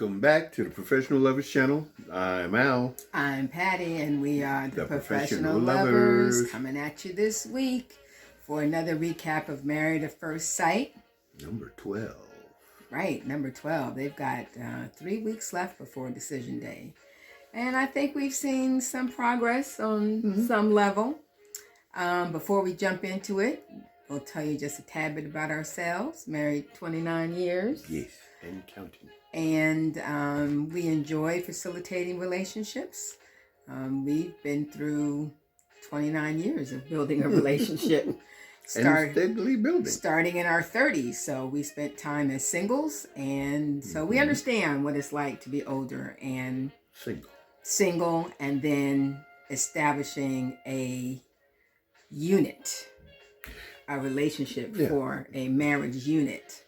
Welcome back to the Professional Lovers Channel. I'm Al. I'm Patty, and we are the Professional Professional Lovers Lovers. coming at you this week for another recap of Married at First Sight. Number 12. Right, number 12. They've got 3 weeks left before decision day. And I think we've seen some progress on some level. Before we jump into it, we'll tell you just a tad bit about ourselves. Married 29 years. Yes, and counting. And we enjoy facilitating relationships. We've been through 29 years of building a relationship. And steadily building. Starting in our 30s. So we spent time as singles. And so we understand what it's like to be older and single and then establishing a unit, a relationship for a marriage unit.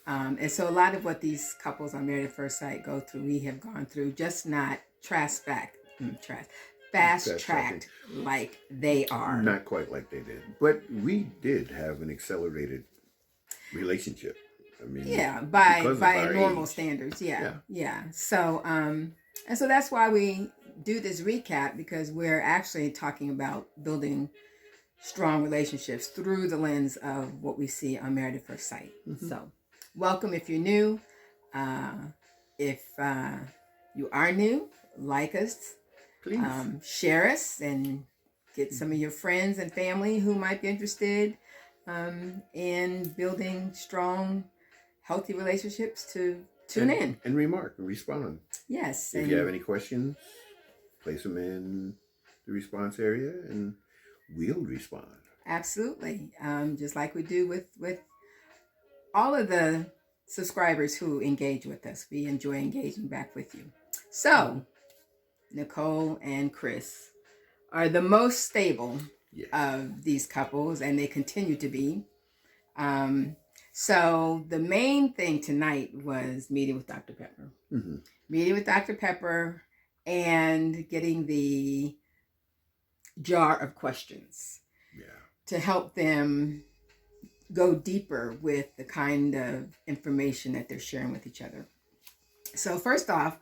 And so a lot of what these couples on Married at First Sight go through, we have gone through, just not fast-tracked like they are. Not quite like they did. But we did have an accelerated relationship. I mean, by normal standards. Yeah. So, and so that's why we do this recap, because we're actually talking about building strong relationships through the lens of what we see on Married at First Sight. So, welcome if you're new. If you are new, like us, please share us, and get some of your friends and family who might be interested in building strong, healthy relationships to tune in. And remark and respond. Yes. If you have any questions, place them in the response area and we'll respond. Absolutely. Just like we do with all of the subscribers who engage with us. We enjoy engaging back with you. So, Nicole and Chris are the most stable of these couples, and they continue to be. So the main thing tonight was meeting with Dr. Pepper. Meeting with Dr. Pepper and getting the jar of questions to help them go deeper with the kind of information that they're sharing with each other. So first off,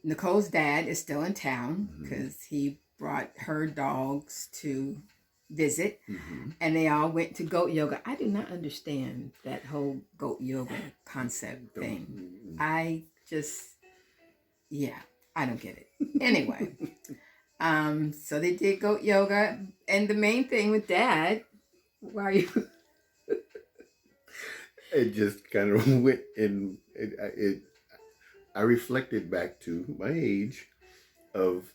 Nicole's dad is still in town because he brought her dogs to visit, and they all went to goat yoga. I do not understand that whole goat yoga concept thing. I don't get it. Anyway, so they did goat yoga, and the main thing with Dad, why are you? It just kind of went in. I reflected back to my age of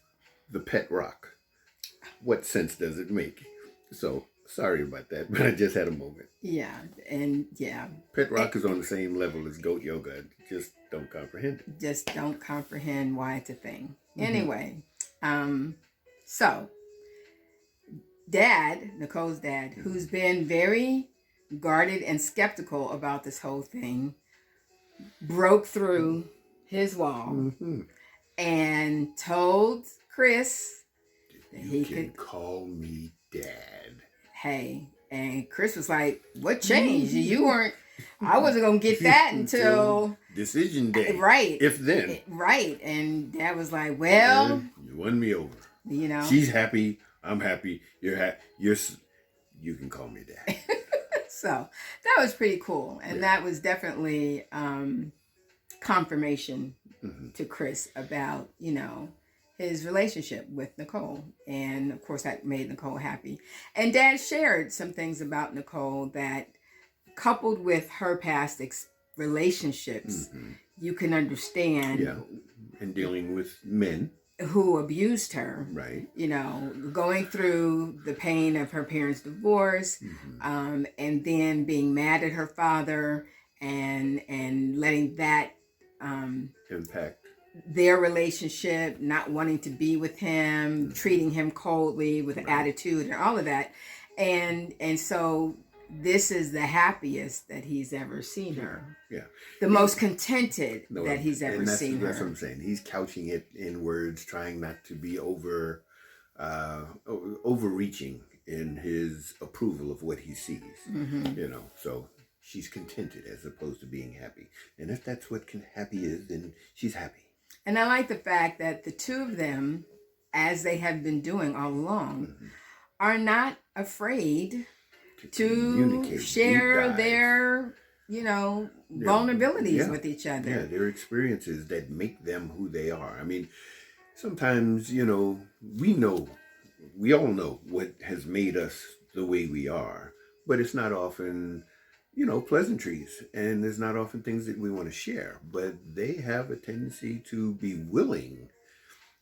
the pet rock. What sense does it make? So sorry about that, but I just had a moment. Pet rock is on the same level as goat yoga. Just don't comprehend it. Just don't comprehend why it's a thing. Anyway, so Dad, Nicole's dad, who's been very guarded and skeptical about this whole thing, broke through his wall and told Chris that he could call me Dad. Hey, and Chris was like, "What changed? You weren't. I wasn't gonna get that until decision day, right? If then, right?" And Dad was like, "Well, you won me over. You know, she's happy. I'm happy. You're happy. You can call me Dad." So that was pretty cool, and that was definitely confirmation to Chris about his relationship with Nicole. And of course that made Nicole happy. And Dad shared some things about Nicole that, coupled with her past relationships, you can understand. And dealing with men who abused her. Right. Going through the pain of her parents' divorce, and then being mad at her father and letting that impact their relationship, not wanting to be with him, treating him coldly with attitude and all of that. And so this is the happiest that he's ever seen her. The most contented that he's ever seen her. That's what I'm saying. He's couching it in words, trying not to be overreaching in his approval of what he sees. So she's contented as opposed to being happy. And if that's what happy is, then she's happy. And I like the fact that the two of them, as they have been doing all along, are not afraid to share their, vulnerabilities with each other. Yeah, their experiences that make them who they are. I mean, sometimes, we all know what has made us the way we are, but it's not often, pleasantries, and there's not often things that we want to share, but they have a tendency to be willing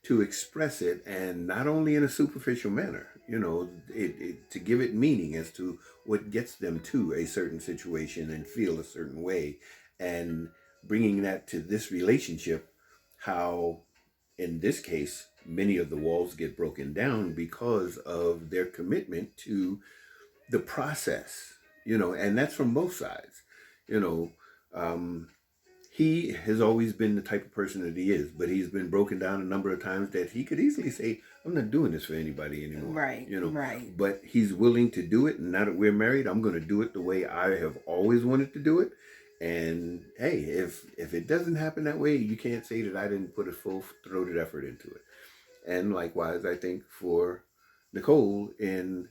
to express it, and not only in a superficial manner, to give it meaning as to what gets them to a certain situation and feel a certain way, and bringing that to this relationship, how in this case, many of the walls get broken down because of their commitment to the process, and that's from both sides. He has always been the type of person that he is, but he's been broken down a number of times that he could easily say, I'm not doing this for anybody anymore. Right, right. But he's willing to do it, and now that we're married, I'm going to do it the way I have always wanted to do it. And hey, if it doesn't happen that way, you can't say that I didn't put a full-throated effort into it. And likewise, I think for Nicole in,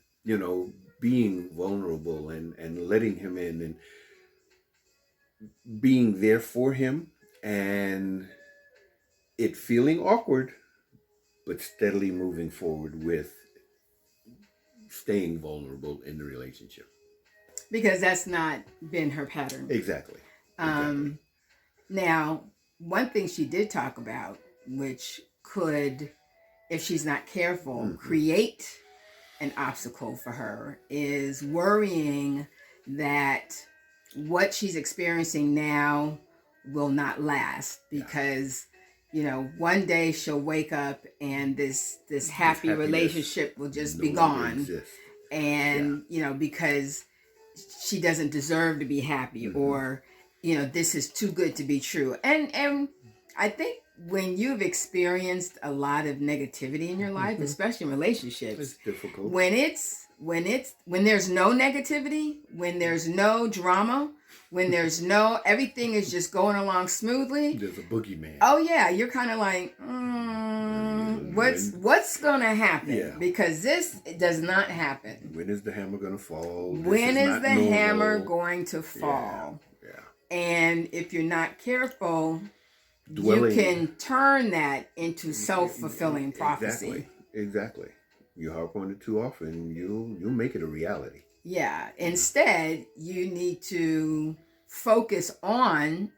being vulnerable and letting him in and being there for him, and it feeling awkward, but steadily moving forward with staying vulnerable in the relationship. Because that's not been her pattern. Exactly. Now, one thing she did talk about, which could, if she's not careful, create an obstacle for her, is worrying that what she's experiencing now will not last, because one day she'll wake up and this happy relationship will just be gone, and because she doesn't deserve to be happy, or this is too good to be true. And I think when you've experienced a lot of negativity in your life, especially in relationships, it's difficult. When there's no negativity, when there's no drama, when there's everything is just going along smoothly. There's a boogeyman. Oh yeah, you're kind of like, what's gonna happen? Yeah. Because this does not happen. When is the hammer gonna fall? When is the hammer going to fall? Yeah. And if you're not careful, you can turn that into self-fulfilling prophecy. Exactly. You harp on it too often, you'll make it a reality. Yeah. Instead, you need to focus on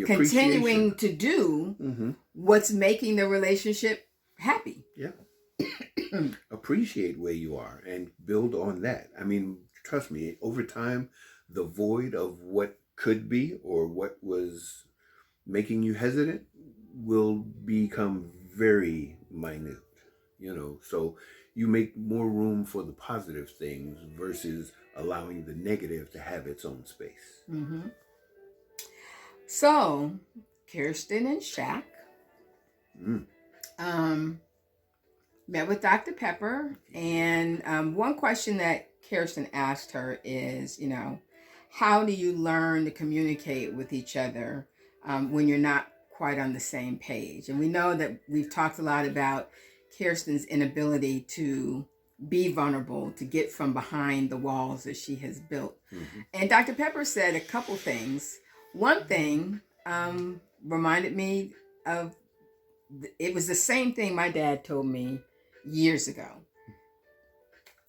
continuing to do what's making the relationship happy. Yeah. Appreciate where you are and build on that. I mean, trust me, over time, the void of what could be or what was making you hesitant will become very minute. So you make more room for the positive things versus allowing the negative to have its own space. So, Kirsten and Shaq met with Dr. Pepper, and one question that Kirsten asked her is, how do you learn to communicate with each other when you're not quite on the same page? And we know that we've talked a lot about Kirsten's inability to be vulnerable, to get from behind the walls that she has built. And Dr. Pepper said a couple things. One thing reminded me of, it was the same thing my dad told me years ago.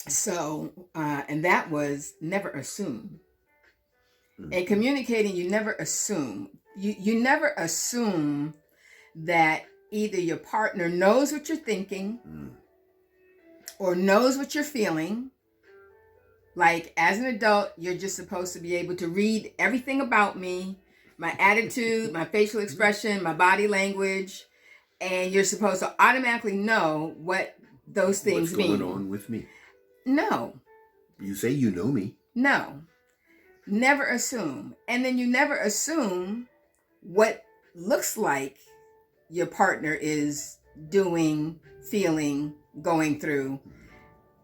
So, and that was never assume. In communicating, you never assume. You never assume that either your partner knows what you're thinking or knows what you're feeling. Like, as an adult, you're just supposed to be able to read everything about me, my attitude, my facial expression, my body language, and you're supposed to automatically know what those things mean. What's going on with me? No. You say you know me. No. Never assume. And then you never assume what looks like your partner is doing, feeling, going through.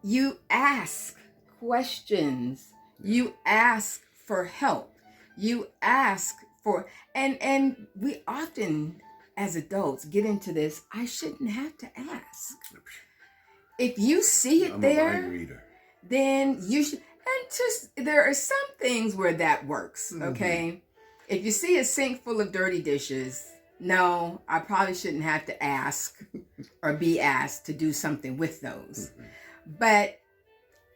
You ask questions. You ask for help. You ask for, and we often as adults get into this, I shouldn't have to ask. If you see it I'm there, a mind reader. then you should. And just, there are some things where that works, okay? If you see a sink full of dirty dishes, no, I probably shouldn't have to ask or be asked to do something with those. But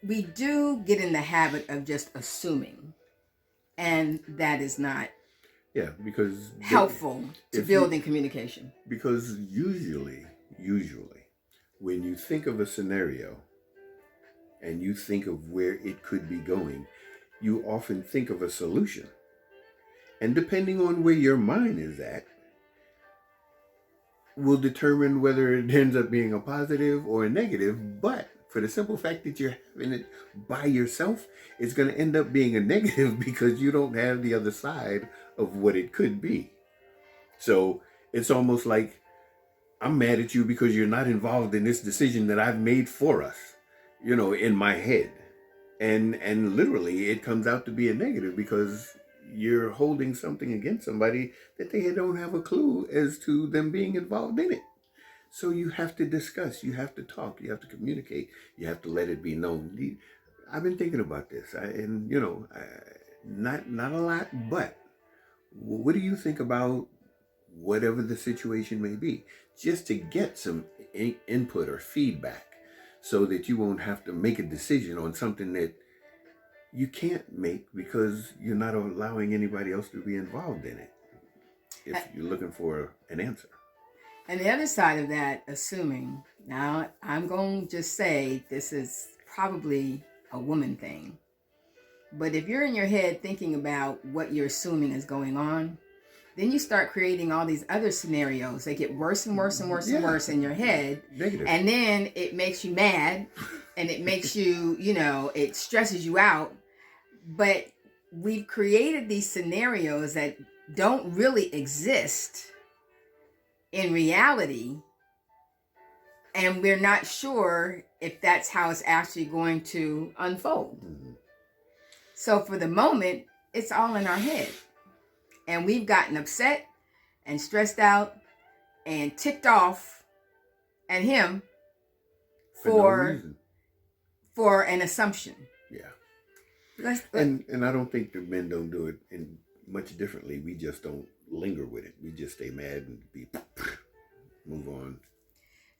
we do get in the habit of just assuming, and that is not because helpful to building communication. Because usually, when you think of a scenario and you think of where it could be going, you often think of a solution. And depending on where your mind is at, will determine whether it ends up being a positive or a negative. But for the simple fact that you're having it by yourself, it's going to end up being a negative because you don't have the other side of what it could be. So it's almost like, I'm mad at you because you're not involved in this decision that I've made for us, in my head. And literally it comes out to be a negative because you're holding something against somebody that they don't have a clue as to them being involved in it. So you have to discuss, you have to talk, you have to communicate, you have to let it be known. I've been thinking about this, not a lot, but what do you think about whatever the situation may be? Just to get some input or feedback so that you won't have to make a decision on something that you can't make because you're not allowing anybody else to be involved in it if you're looking for an answer. And the other side of that, assuming, now I'm going to just say this is probably a woman thing. But if you're in your head thinking about what you're assuming is going on, then you start creating all these other scenarios. They get worse and worse and worse and worse in your head. Negative. And then it makes you mad and it makes you, it stresses you out. But we've created these scenarios that don't really exist in reality. And we're not sure if that's how it's actually going to unfold. So for the moment, it's all in our head. And we've gotten upset and stressed out and ticked off at him for an assumption. Yeah. And I don't think the men don't do it in much differently. We just don't linger with it. We just stay mad and move on.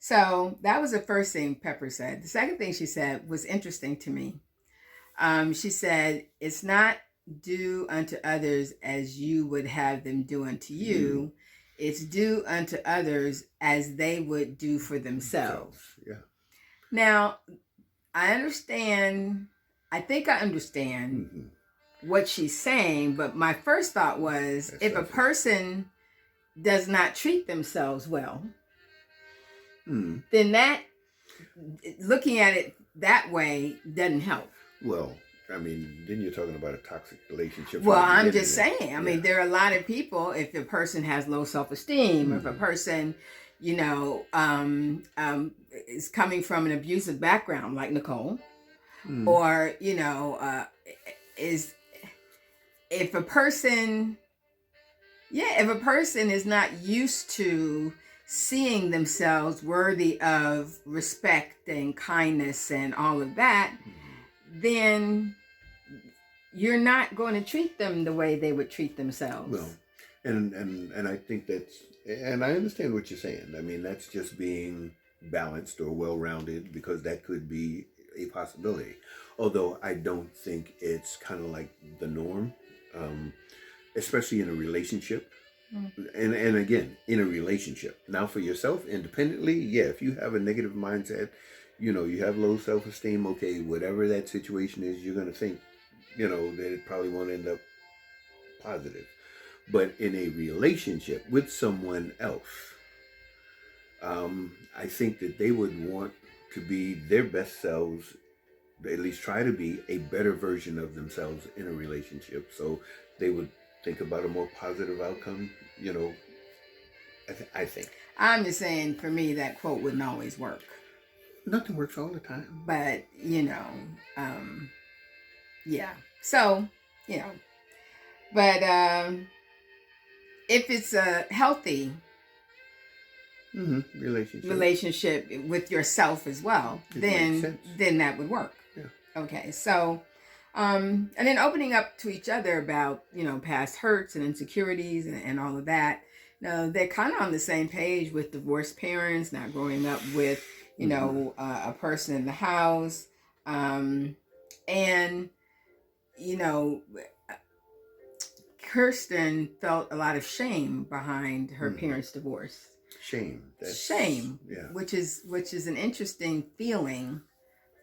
So that was the first thing Pepper said. The second thing she said was interesting to me. She said, it's not do unto others as you would have them do unto you. It's do unto others as they would do for themselves. Yeah. Now, I think I understand what she's saying, but my first thought was, if a person does not treat themselves well, then that, looking at it that way doesn't help. Well, I mean, then you're talking about a toxic relationship. Well, I'm just saying. I mean, there are a lot of people, if a person has low self-esteem, or if a person, is coming from an abusive background, like Nicole, or, if a person is not used to seeing themselves worthy of respect and kindness and all of that, then you're not going to treat them the way they would treat themselves. Well, and I think and I understand what you're saying. I mean, that's just being balanced or well-rounded, because that could be a possibility. Although I don't think it's kind of like the norm, especially in a relationship. And again, in a relationship. Now for yourself, independently, if you have a negative mindset, you have low self-esteem, okay, whatever that situation is, you're going to think, that it probably won't end up positive. But in a relationship with someone else, I think that they would want to be their best selves, at least try to be a better version of themselves in a relationship. So they would think about a more positive outcome, I think. I'm just saying, for me, that quote wouldn't always work. Nothing works all the time. But, yeah. So, you know. But if it's a healthy relationship with yourself as well, then that would work. Yeah. Okay, so and then opening up to each other about, past hurts and insecurities and all of that. Now, they're kind of on the same page with divorced parents, not growing up with, a person in the house. And, Kirsten felt a lot of shame behind her parents' divorce. Shame. Yeah. Which is an interesting feeling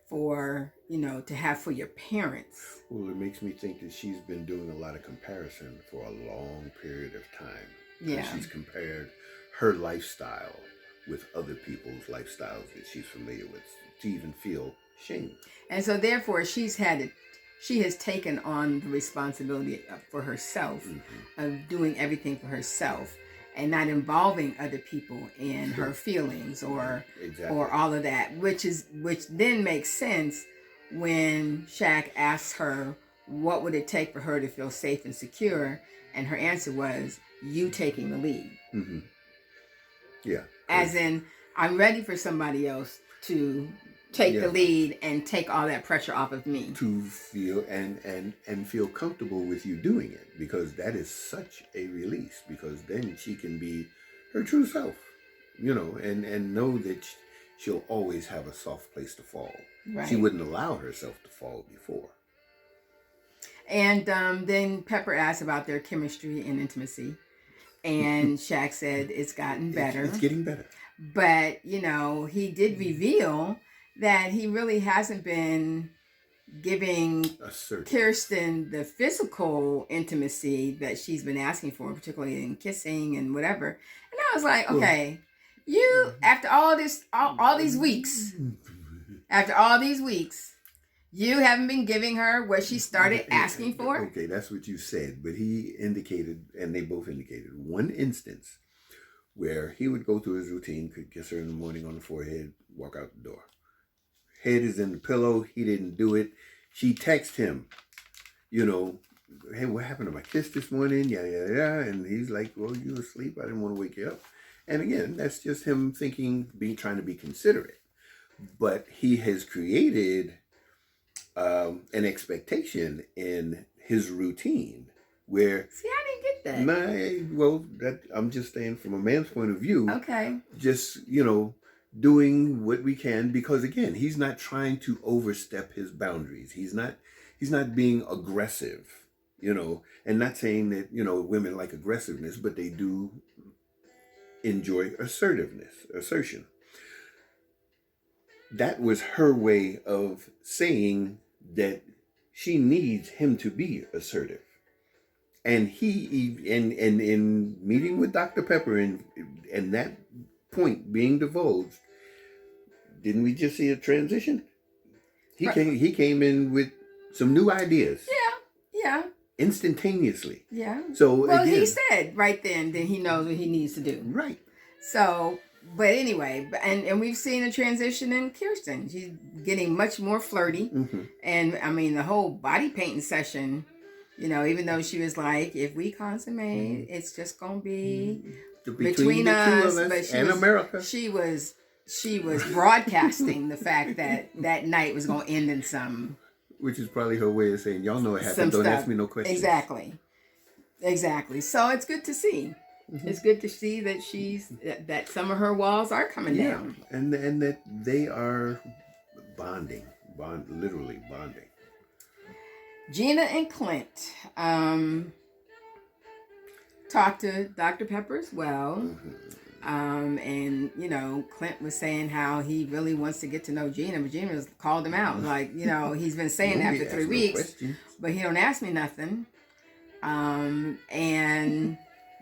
for, to have for your parents. Well, it makes me think that she's been doing a lot of comparison for a long period of time. Yeah. And she's compared her lifestyle with other people's lifestyles that she's familiar with to even feel shame. And so therefore she has taken on the responsibility for herself, of doing everything for herself and not involving other people in her feelings or all of that, which then makes sense when Shaq asks her what would it take for her to feel safe and secure, and her answer was, you taking the lead. Mm-hmm. Yeah. As in, I'm ready for somebody else to take the lead and take all that pressure off of me. To feel and feel comfortable with you doing it, because that is such a release, because then she can be her true self, and know that she'll always have a soft place to fall. Right. She wouldn't allow herself to fall before. And then Pepper asked about their chemistry and intimacy. And Shaq said it's gotten better. It's getting better. But, he did reveal that he really hasn't been giving Kirsten the physical intimacy that she's been asking for, particularly in kissing and whatever. And I was like, okay, you, after all these weeks, you haven't been giving her what she started asking for? Okay, that's what you said. But he indicated, and they both indicated, one instance where he would go through his routine, could kiss her in the morning on the forehead, walk out the door. Head is in the pillow. He didn't do it. She texted him, hey, what happened to my kiss this morning? Yeah. And he's like, well, you were asleep. I didn't want to wake you up. And again, that's just him trying to be considerate. But he has created an expectation in his routine where... See, I didn't get that. I'm just saying from a man's point of view. Okay. Just, doing what we can, because again, he's not trying to overstep his boundaries. He's not being aggressive, and not saying that, women like aggressiveness, but they do enjoy assertion. That was her way of saying that she needs him to be assertive. And in meeting with Dr. Pepper and that point being divulged, didn't we just see a transition? He came in with some new ideas. Yeah. Instantaneously. Yeah. So again, he said right then that he knows what he needs to do. Right. So, but anyway, and we've seen a transition in Kirsten. She's getting much more flirty. Mm-hmm. And I mean, the whole body painting session, even though she was like, if we consummate, it's just going to be between us, but America. She was broadcasting the fact that night was going to end in some... Which is probably her way of saying, y'all know it happened, don't ask me no questions. Exactly. So it's good to see. Mm-hmm. It's good to see that that some of her walls are coming down. And that they are literally bonding. Gina and Clint talked to Dr. Pepper as well. Mm-hmm. And Clint was saying how he really wants to get to know Gina, but Gina called him out. Like, he's been saying that for 3 weeks, but he don't ask me nothing. And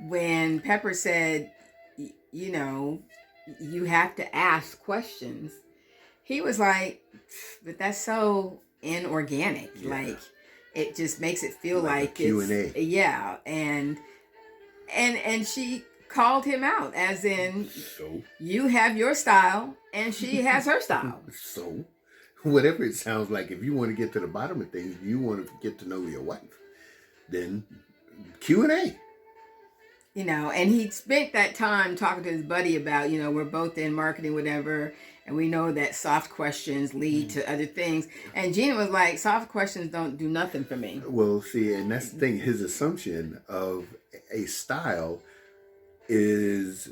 when Pepper said, you have to ask questions, he was like, but that's so inorganic. Yeah. Like, it just makes it feel like Q&A. Yeah. And she called him out, as in, so you have your style and she has her style. So whatever it sounds like, if you want to get to the bottom of things, you want to get to know your wife. then Q&A. And he spent that time talking to his buddy about, we're both in marketing, whatever, and we know that soft questions lead to other things. And Gina was like, soft questions don't do nothing for me. Well, see, and that's the thing. His assumption of a style is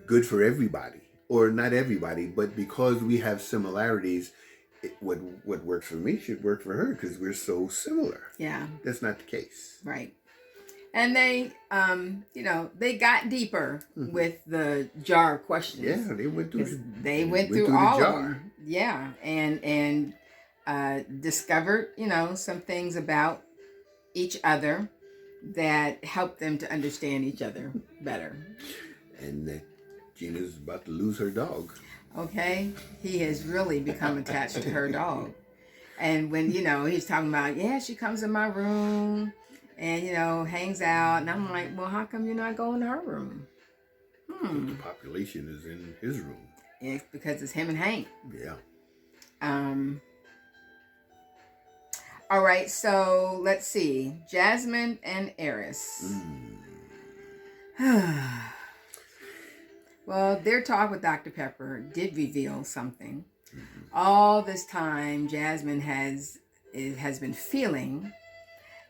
good for everybody, or not everybody, but because we have similarities, what works for me should work for her because we're so similar. Yeah. That's not the case. Right. And they, they got deeper with the jar of questions. Yeah, they went through. They went through all of them. Yeah, and discovered, some things about each other that helped them to understand each other better. And Gina's about to lose her dog. Okay, he has really become attached to her dog. And when, he's talking about, she comes in my room and, hangs out. And I'm like, well, how come you're not going to her room? The population is in his room. It's because it's him and Hank. Yeah. All right, so let's see. Jasmine and Airris. Well, their talk with Dr. Pepper did reveal something. All this time, Jasmine has been feeling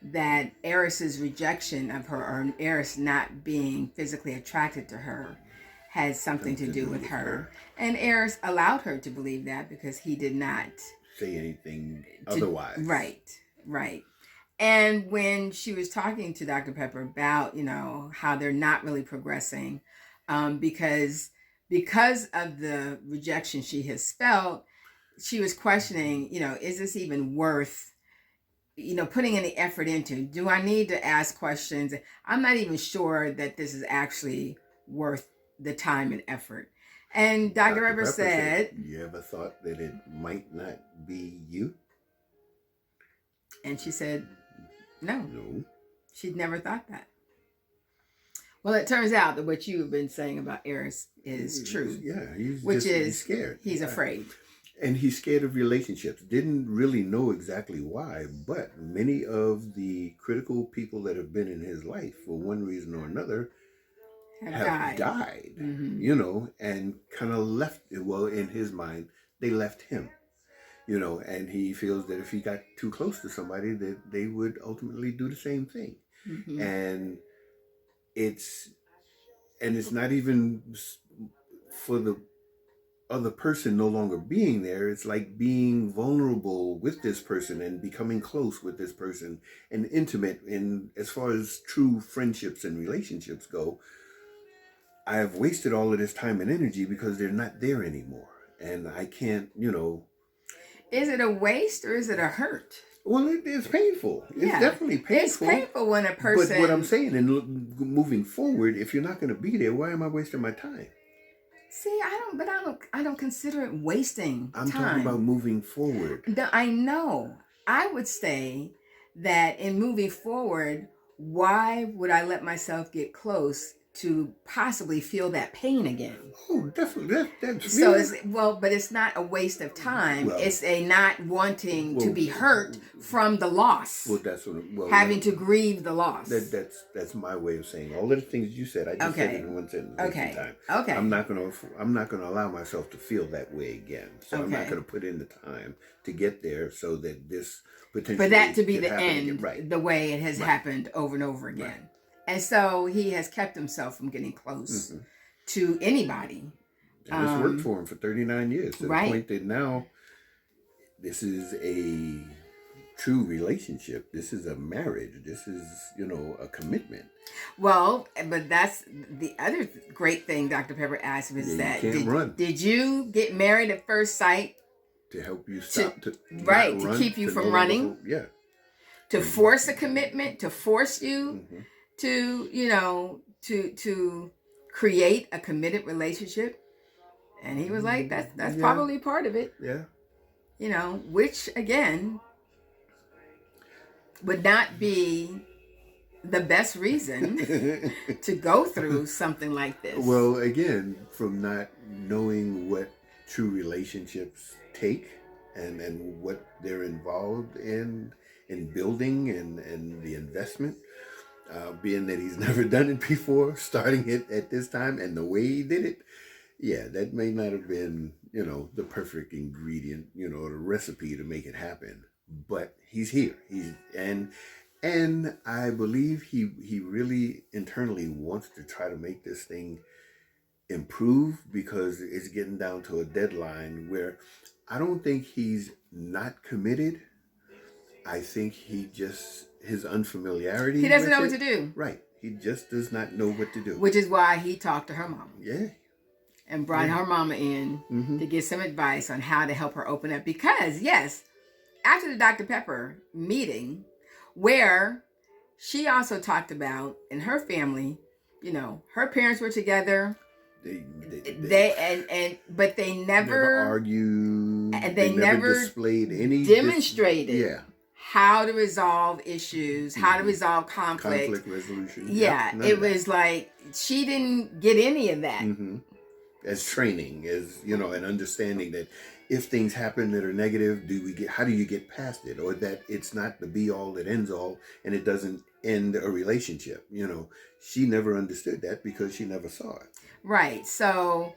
that Airris's rejection of her, or Airris not being physically attracted to her, had something to do with her. And Airris allowed her to believe that because he did not say anything otherwise. Right. And when she was talking to Dr. Pepper about, how they're not really progressing, because of the rejection she has felt, she was questioning, is this even worth, putting any effort into? Do I need to ask questions? I'm not even sure that this is actually worth the time and effort. And Dr. Pepper said, you ever thought that it might not be you? And she said, no. She'd never thought that. Well, it turns out that what you've been saying about Airris is true. Yeah, he's scared. He's afraid. And he's scared of relationships. Didn't really know exactly why, but many of the critical people that have been in his life, for one reason or another, have died. And kind of left, well, in his mind, they left him. And he feels that if he got too close to somebody, that they would ultimately do the same thing. And it's not even for the other person no longer being there. It's like being vulnerable with this person and becoming close with this person and intimate. And as far as true friendships and relationships go, I have wasted all of this time and energy because they're not there anymore. And I can't, Is it a waste or is it a hurt? Well, it's painful. It's definitely painful. It's painful when a person... But what I'm saying, and moving forward, if you're not going to be there, why am I wasting my time? See, I don't consider it wasting time. I'm talking about moving forward. I know. I would say that in moving forward, why would I let myself get close to possibly feel that pain again? Oh, definitely. That's so but it's not a waste of time. Well, it's a not wanting to be hurt from the loss. Well, that's what. Having to grieve the loss. That's my way of saying all of the things you said. I just said it in one sentence. Okay. I'm not gonna allow myself to feel that way again. So I'm not gonna put in the time to get there so that this potentially for that to be the end, again. The way it has happened over and over again. Right. And so he has kept himself from getting close to anybody. And it's worked for him for 39 years to the point that now this is a true relationship. This is a marriage. This is, a commitment. Well, but that's the other great thing Dr. Pepper asked is that did you get married at first sight? To help you stop to keep you from running? To force a commitment, to force you to create a committed relationship. And he was like, that's probably part of it. Yeah. Which again would not be the best reason to go through something like this. Well, again, from not knowing what true relationships take and what they're involved in in building and the investment, being that he's never done it before, starting it at this time and the way he did it. Yeah, that may not have been, the perfect ingredient, the recipe to make it happen. But he's here. And I believe he really internally wants to try to make this thing improve, because it's getting down to a deadline where I don't think he's not committed. I think his unfamiliarity. He doesn't know with what to do. Right. He just does not know what to do. Which is why he talked to her mama. Yeah. And brought her mama in to get some advice on how to help her open up. Because, yes, after the Dr. Pepper meeting, where she also talked about in her family, her parents were together. But they never argued. And they never displayed any demonstrated how to resolve issues, how to resolve conflict resolution. Yeah, it was like she didn't get any of that. As training, as an understanding that if things happen that are negative, how do you get past it, or that it's not the be all that ends all, and it doesn't end a relationship. She never understood that because she never saw it. Right. So,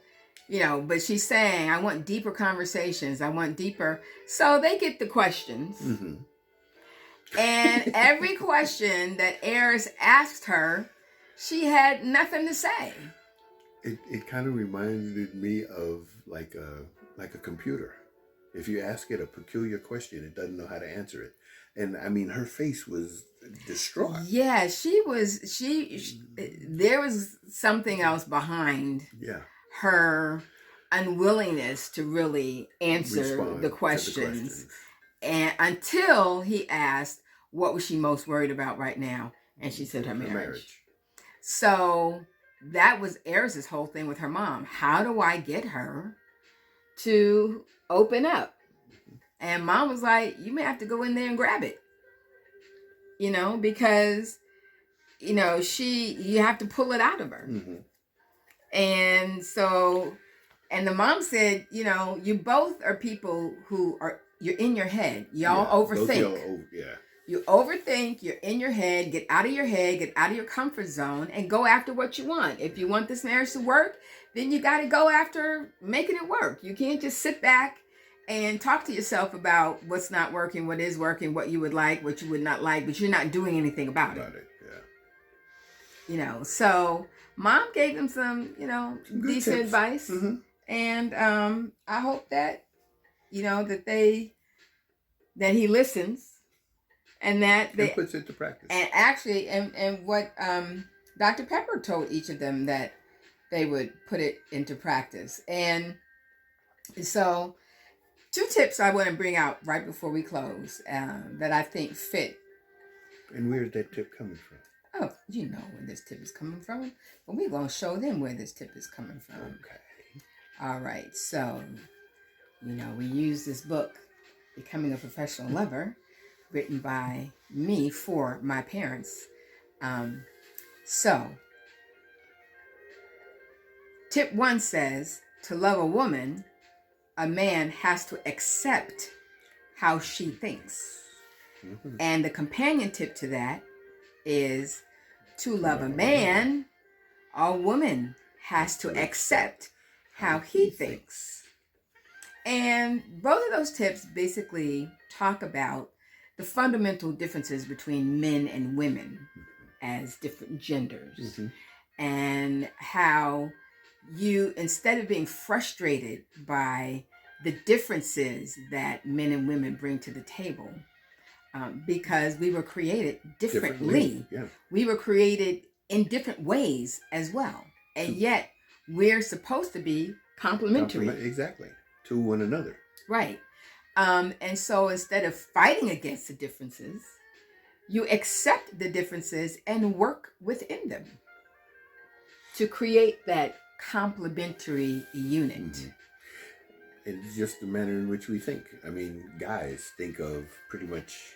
but she's saying, I want deeper conversations. I want deeper. So they get the questions. And every question that Airris asked her, she had nothing to say. It kind of reminded me of like a computer. If you ask it a peculiar question, it doesn't know how to answer it. And I mean, her face was distraught. Yeah, there was something else behind her unwillingness to really answer the questions. And until he asked, what was she most worried about right now? And she said her marriage. So that was Airris' whole thing with her mom. How do I get her to open up? And mom was like, you may have to go in there and grab it. Because, you have to pull it out of her. And so, and the mom said, you both are people you're in your head. Y'all overthink. You overthink, you're in your head, get out of your head, get out of your comfort zone, and go after what you want. If you want this marriage to work, then you got to go after making it work. You can't just sit back and talk to yourself about what's not working, what is working, what you would like, what you would not like, but you're not doing anything about it. So mom gave them some, decent advice. And I hope that, that he listens. And that they puts it to practice. And actually, and what Dr. Pepper told each of them, that they would put it into practice. And so 2 tips I want to bring out right before we close that I think fit. And where's that tip coming from? Oh, you know where this tip is coming from. But we're going to show them where this tip is coming from. Okay. All right. So, we use this book, Becoming a Professional Lover, written by me for my parents. So, tip 1 says, to love a woman, a man has to accept how she thinks. And the companion tip to that is, to love a man, a woman has to accept how he thinks. And both of those tips basically talk about the fundamental differences between men and women as different genders. And how you, instead of being frustrated by the differences that men and women bring to the table, because we were created differently. We were created in different ways as well. And yet we're supposed to be complementary. Exactly. To one another. Right. And so instead of fighting against the differences, you accept the differences and work within them to create that complementary unit. And just the manner in which we think. I mean, guys think of pretty much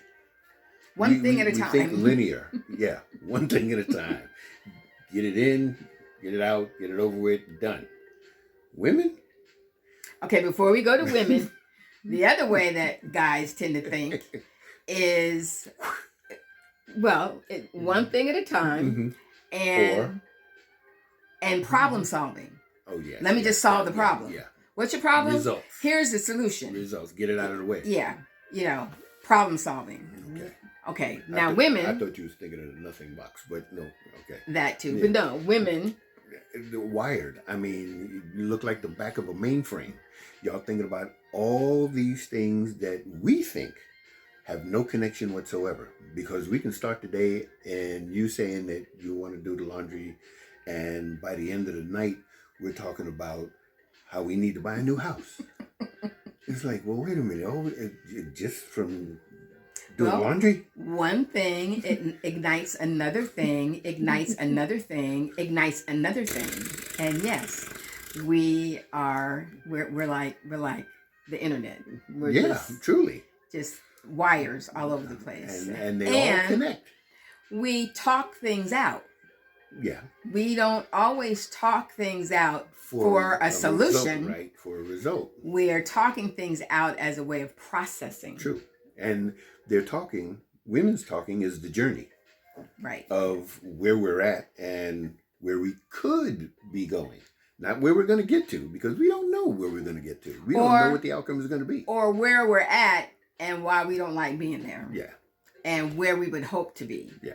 one thing at a time. We think linear. Yeah, one thing at a time. Get it in, get it out, get it over with, done. Women? Okay, before we go to women, the other way that guys tend to think is, well, one thing at a time, and problem solving. Oh, yeah. Let me just solve the problem. Yeah. What's your problem? Results. Here's the solution. Results. Get it out of the way. Yeah. Problem solving. Okay. Now, women. I thought you was thinking of the nothing box, but no. Okay. That too. Yeah. But no, women. They're wired. I mean, you look like the back of a mainframe. Y'all thinking about all these things that we think have no connection whatsoever, because we can start the day and you saying that you want to do the laundry, and by the end of the night we're talking about how we need to buy a new house. It's like, well, wait a minute. Oh, just from doing laundry? One thing ignites another thing, ignites another thing, ignites another thing. And yes, we're like the internet. We're truly. Just wires all over the place. And they all connect. We talk things out. Yeah. We don't always talk things out for a solution. Result, right, for a result. We're talking things out as a way of processing. True. And women's talking is the journey. Right. Of where we're at and where we could be going. Not where we're going to get to, because we don't know where we're going to get to. We don't know what the outcome is going to be. Or where we're at and why we don't like being there. Yeah. And where we would hope to be. Yeah.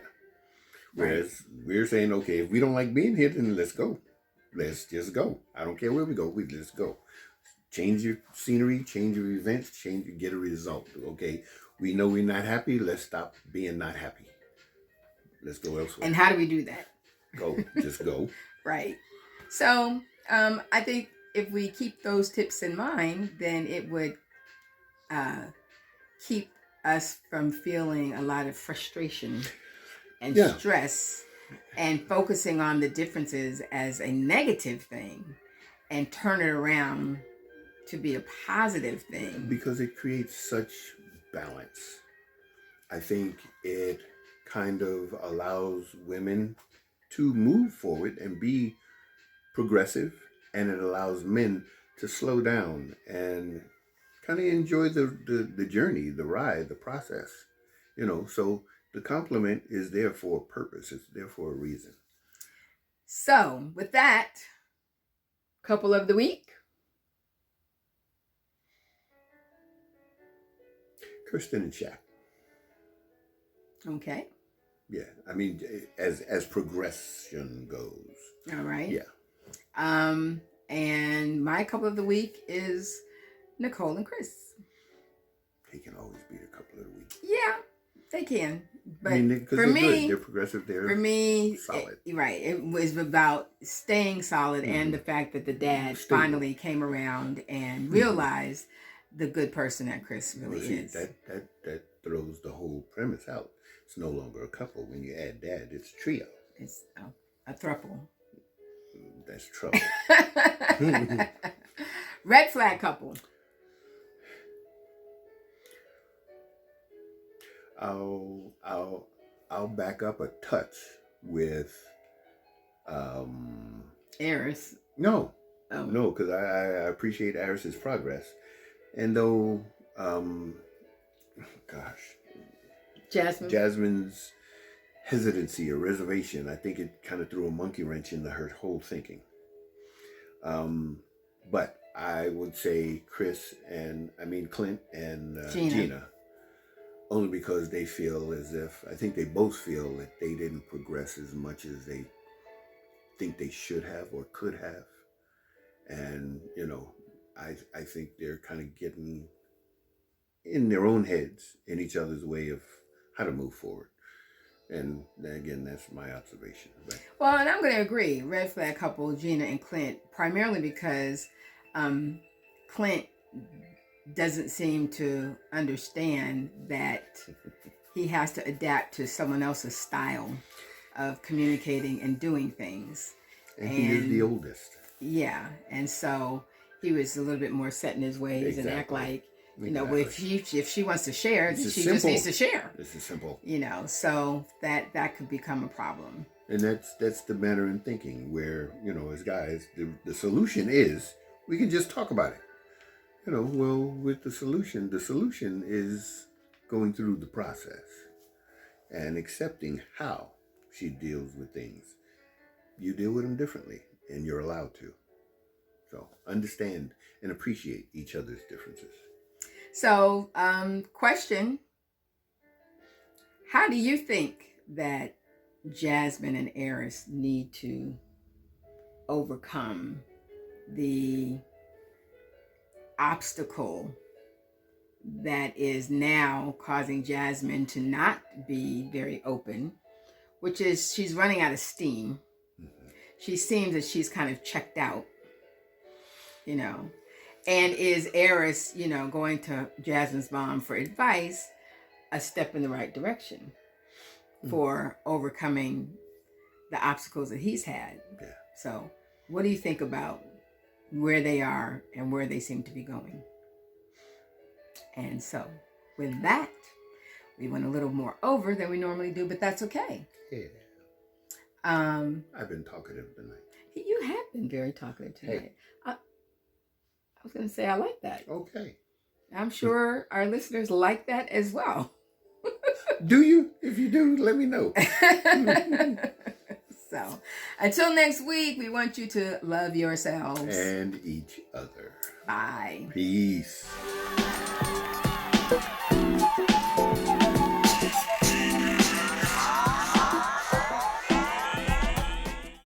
Whereas we're saying, okay, if we don't like being here, then let's go. Let's just go. I don't care where we go. Let's go. Change your scenery, change your events, get a result. Okay. We know we're not happy. Let's stop being not happy. Let's go elsewhere. And how do we do that? Just go. Right. So I think if we keep those tips in mind, then it would keep us from feeling a lot of frustration and stress, and focusing on the differences as a negative thing and turn it around to be a positive thing. Because it creates such balance. I think it kind of allows women to move forward and be progressive, and it allows men to slow down and kind of enjoy the journey, the ride, the process. So the compliment is there for a purpose. It's there for a reason. So with that, couple of the week. Kirsten and Shaq. Okay. Yeah. I mean, as progression goes. All right. Yeah. And my couple of the week is Nicole and Chris. They can always be the couple of the week. Yeah, they can. But for me, good. They're progressive. They're solid. It was about staying solid, and the fact that the dad finally came around and realized the good person that Chris really is. That throws the whole premise out. It's no longer a couple. When you add dad, it's a trio. It's a throuple. That's trouble. Red flag couple. I'll back up a touch with Airris. No, because I appreciate Airris's progress, and though Jasmine's hesitancy or reservation, I think it kind of threw a monkey wrench into her whole thinking. But I would say Clint and Gina. Only because they feel as if, I think they both feel that they didn't progress as much as they think they should have or could have. And, I think they're kind of getting in their own heads, in each other's way of how to move forward. And again, that's my observation. But. Well, and I'm going to agree. Red flag couple, Gina and Clint, primarily because Clint doesn't seem to understand that he has to adapt to someone else's style of communicating and doing things. And he is the oldest. Yeah. And so he was a little bit more set in his ways and act like, if she wants to share, she just needs to share. This is simple. So that could become a problem. And that's the manner in thinking where, as guys, the solution is we can just talk about it. With the solution is going through the process and accepting how she deals with things. You deal with them differently, and you're allowed to. So understand and appreciate each other's differences. So, question. How do you think that Jasmine and Airris need to overcome the obstacle that is now causing Jasmine to not be very open, which is she's running out of steam. Mm-hmm. She seems that she's kind of checked out, and is Airris, going to Jasmine's mom for advice, a step in the right direction for overcoming the obstacles that he's had. Yeah. So what do you think about where they are and where they seem to be going? And so with that, we went a little more over than we normally do, but that's okay. Yeah. I've been talkative tonight. You have been very talkative tonight. Hey. I was going to say, I like that. Okay. I'm sure our listeners like that as well. Do you? If you do, let me know. So, until next week, we want you to love yourselves and each other. Bye. Peace.